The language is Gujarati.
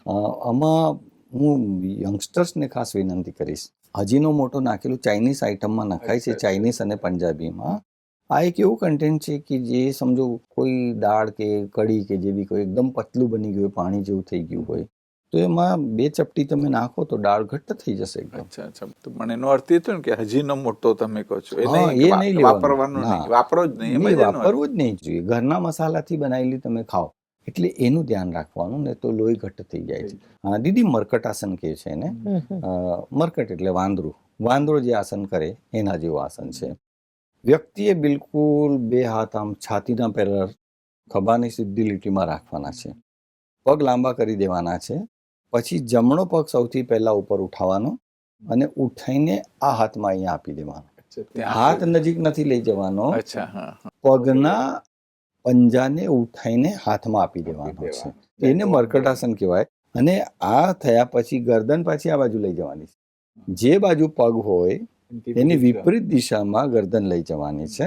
આમાં હું યંગસ્ટર્સને ખાસ વિનંતી કરીશ, હજીનો મોટો નાખેલું ચાઇનીઝ આઇટમમાં નખાય છે, ચાઇનીઝ અને પંજાબીમાં. આ એક એવું કન્ટેન્ટ છે કે જે સમજો કોઈ દાળ કે કઢી કે જેવી કોઈ એકદમ પતલું બની ગયું, પાણી જેવું થઈ ગયું હોય, તો એમાં 2 ચપટી તમે નાખો તો દાળ ઘટ્ટ થઈ જશે એકદમ. અચ્છા અચ્છા, તો પણ એનો અર્થ એ થયો ને કે હજીનો મોટો તમે કહો છો, એ હા, નહીં એ કે નહીં વાપરવાનું લેવાનું. નહીં, વાપરો જ નહીં, એમ નહીં, જ એનો અર્થ. વાપરવું જ નહીં જોઈએ. ઘરના મસાલાથી બનાવેલી તમે ખાઓ એટલે એનું ધ્યાન રાખવાનું, ને તો લોહી ઘટ્ટ થઈ જાય છે. હા દીદી, મરકટાસન કહે છે એને. મરકટ એટલે વાંદરું. વાંદરો જે આસન કરે એના જેવું આસન છે. વ્યક્તિએ બિલકુલ 2 હાથ આમ છાતીના પહેલા ખભાની સીધી લીટીમાં રાખવાના છે, પગ લાંબા કરી દેવાના છે. પછી જમણો પગ સૌથી પહેલા ઉપર ઉઠાવવાનો અને ઉઠાઈને આ હાથમાં અહીંયા આપી દેવાનો. હાથ નજીક નથી લઈ જવાનો, અચ્છા, હા હા. પગના પંજાને ઉઠાઈને હાથમાં આપી દેવાનો છે. એને મરકટાસન કહેવાય. અને આ થયા પછી ગરદન પાછી આ બાજુ લઈ જવાની છે. જે બાજુ પગ હોય એની વિપરીત દિશામાં ગરદન લઈ જવાની છે.